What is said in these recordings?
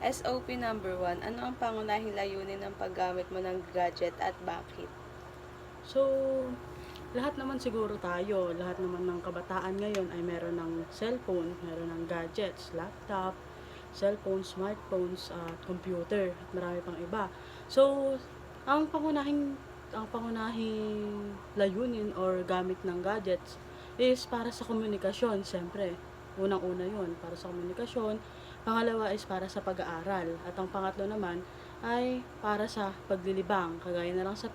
SOP number 1, ano ang pangunahing layunin ng paggamit mo ng gadget at bakit? So, lahat naman siguro tayo, lahat naman ng kabataan ngayon ay meron ng cellphone, meron ng gadgets, laptop, cellphone, smartphones, at computer, at marami pang iba. So, ang pangunahing layunin or gamit ng gadgets is para sa komunikasyon, siyempre. Unang-una yun, para sa komunikasyon. Pangalawa is para sa pag-aaral. At ang pangatlo naman ay para sa paglilibang. Kagaya na lang sa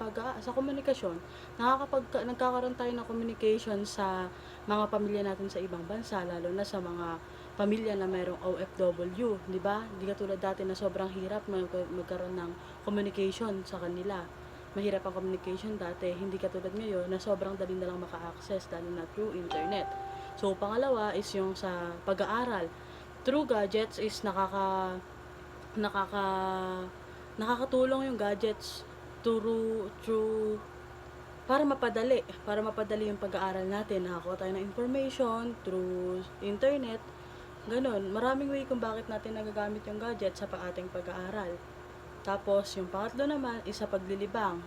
komunikasyon, nagkakaroon tayo ng communication sa mga pamilya natin sa ibang bansa, lalo na sa mga pamilya na mayroong OFW, di ba? Di katulad dati na sobrang hirap magkaroon ng communication sa kanila. Mahirap ang communication dati, hindi katulad ngayon na sobrang dali na lang maka-access, lalo na through internet. So, pangalawa is yung sa pag-aaral. Through gadgets is nakaka nakakatulong yung gadgets through para mapadali yung pag-aaral natin. Nakakuha tayo ng information through internet. Ganon, maraming way kung bakit natin nagagamit yung gadget sa ating pag-aaral. Tapos, yung pangatlo naman is sa paglilibang.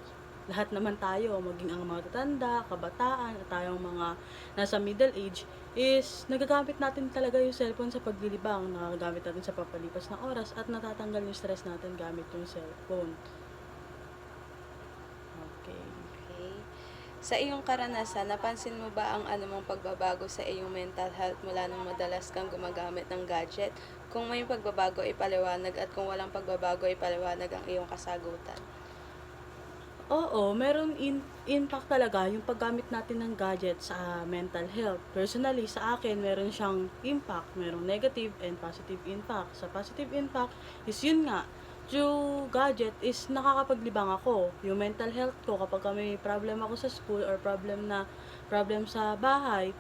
Lahat naman tayo, maging ang mga tatanda, kabataan, at tayong mga nasa middle age, is nagagamit natin talaga yung cellphone sa paglilibang. Nagagamit natin sa papalipas ng oras at natatanggal yung stress natin gamit yung cellphone. Okay. Okay. Sa iyong karanasan, napansin mo ba ang anumang pagbabago sa iyong mental health mula nung madalas kang gumagamit ng gadget? Kung may pagbabago, ipaliwanag, at kung walang pagbabago, ipaliwanag ang iyong kasagutan. Oo, meron impact talaga yung paggamit natin ng gadget sa mental health. Personally, sa akin, meron siyang impact. Merong negative and positive impact. Sa positive impact is yun nga, through gadget is nakakapaglibang ako. Yung mental health ko, kapag may problem ako sa school or problem sa bahay,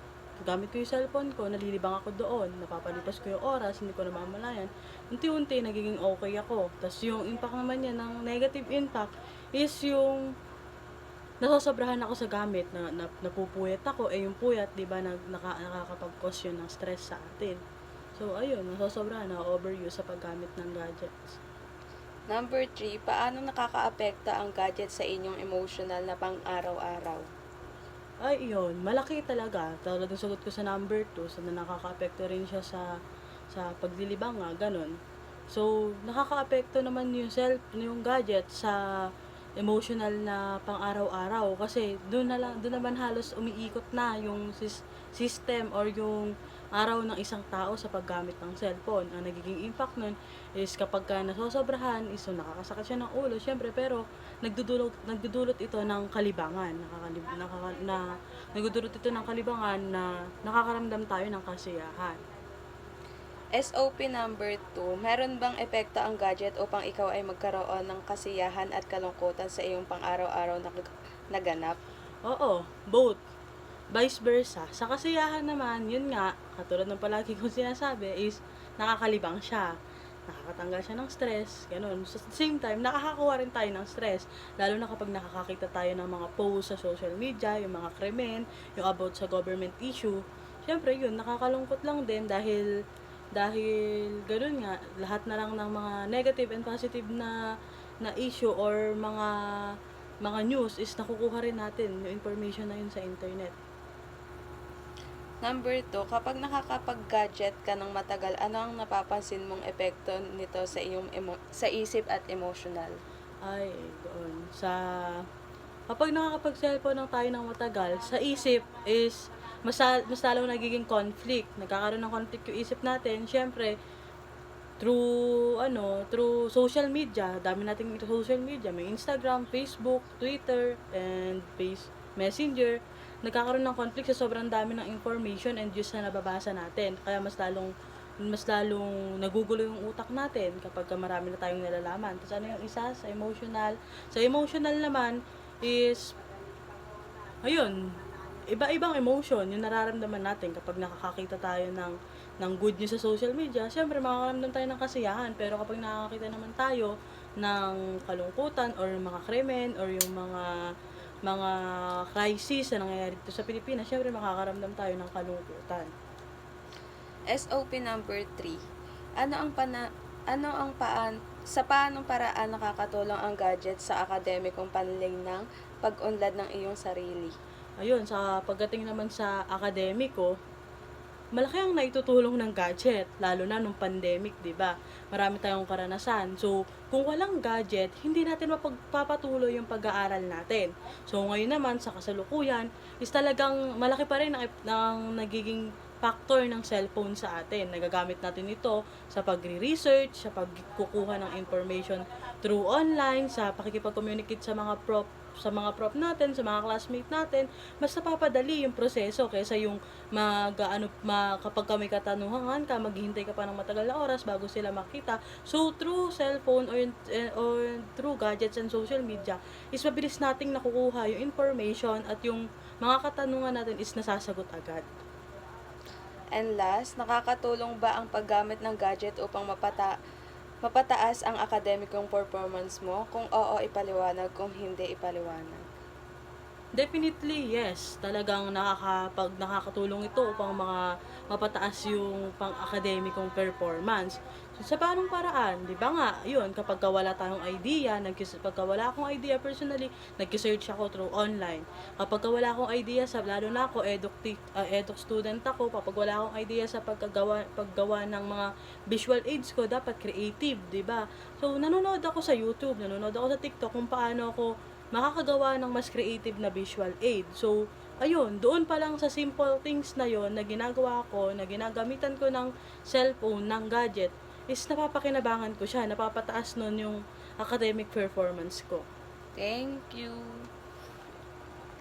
gamit ko yung cellphone ko, nalilibang ako doon, napapalipas ko yung oras, hindi ko namamalayan, unti-unti nagiging okay ako. Tapos yung impact naman yan ng negative impact is yung nasosobrahan ako sa gamit, napupuyat ako, yung puyat, di ba, nakakapag-cause yun ng stress sa atin. So, ayun, nasosobrahan, na-overuse sa paggamit ng gadgets. Number 3, paano nakakaapekto ang gadget sa inyong emotional na pang-araw-araw? Ay, yun, malaki talaga. Tulad ng sagot ko sa number 2, so na nakaka-apekto rin siya sa paglilibang nga, ganun. So, nakaka-apekto naman yung gadget sa emotional na pang-araw-araw kasi doon naman halos umiikot na yung system or yung araw ng isang tao sa paggamit ng cellphone. Ang nagiging impact nun is kapag nasosobrahan is so nakakasakit siya ng ulo, syempre, pero nagdudulot ito ng kalibangan. Nagdudulot ito ng kalibangan na nakakaramdam tayo ng kasiyahan. SOP number 2, meron bang epekto ang gadget upang ikaw ay magkaroon ng kasiyahan at kalungkutan sa iyong pang-araw-araw na ganap? Oo, both. Vice versa. Sa kasiyahan naman, yun nga, katulad ng palagi kong sinasabi, is nakakalibang siya. Nakakatanggal siya ng stress, ganun. So, at the same time, nakakakuha rin tayo ng stress. Lalo na kapag nakakakita tayo ng mga posts sa social media, yung mga krimen, yung about sa government issue. Siyempre, yun, nakakalungkot lang din dahil ganun nga, lahat na lang ng mga negative and positive na issue or mga news is nakukuha rin natin yung information na yun sa internet. Number 2, kapag nakakapag-gadget ka ng matagal, ano ang napapansin mong epekto nito sa iyong sa isip at emotional? Ay, doon. Kapag nakakapag-cellphone ng tayo ng matagal, sa isip is mas lalong nagiging conflict. Nagkakaroon ng conflict yung isip natin. Siyempre, through social media. Dami nating social media. May Instagram, Facebook, Twitter, and Messenger. Nagkakaroon ng conflict sa sobrang dami ng information and news na nababasa natin. Kaya mas lalong nagugulo yung utak natin kapag marami na tayong nalalaman. Tapos ano yung isa? Sa emotional. Sa emotional naman is, ayun, iba-ibang emotion yung nararamdaman natin kapag nakakakita tayo ng good news sa social media. Siyempre, makakaramdam tayo ng kasiyahan. Pero kapag nakakakita naman tayo ng kalungkutan or mga krimen or yung mga crisis na nangyayari dito sa Pilipinas, siyempre makakaramdam tayo ng kalungkutan. SOP number 3, ano ang Sa paanong paraan nakakatulong ang gadget sa akademikong panlinlang pag-unlad ng iyong sarili? Ayun, sa pagdating naman sa akademiko, malaki ang naitutulong ng gadget, lalo na nung pandemic, 'di ba? Marami tayong karanasan. So, kung walang gadget, hindi natin mapagpapatuloy yung pag-aaral natin. So, ngayon naman sa kasalukuyan, is talagang malaki pa rin ang nagiging factor ng cellphone sa atin. Nagagamit natin ito sa pagre-research, sa pagkukuha ng information through online, sa pakikipag-communicate sa mga prof natin, sa mga classmate natin, mas napapadali yung proseso kaysa yung kapag ka may katanungan ka, maghihintay ka pa ng matagal na oras bago sila makita. So, through cellphone or through gadgets and social media, is mabilis nating nakukuha yung information at yung mga katanungan natin is nasasagot agad. And last, nakakatulong ba ang paggamit ng gadget upang mapataas ang akademikong performance mo? Kung oo, ipaliwanag. Kung hindi, ipaliwanag. Definitely, yes. Talagang nakakatulong ito upang mapataas yung pang-akademikong performance. So, sa parang paraan, di ba nga, yun, kapag wala tayong idea, pagka wala akong idea personally, nag-search ako through online. Kapag wala akong idea, lalo na ako, eduk student ako, kapag wala akong idea sa paggawa ng mga visual aids ko, dapat creative, di ba? So, nanonood ako sa YouTube, nanonood ako sa TikTok kung paano ako makakagawa ng mas creative na visual aid. So, ayun, doon pa lang sa simple things na yon na ginagawa ko, na ginagamitan ko ng cellphone, ng gadget, is napapakinabangan ko siya, napapataas nun yung academic performance ko. Thank you!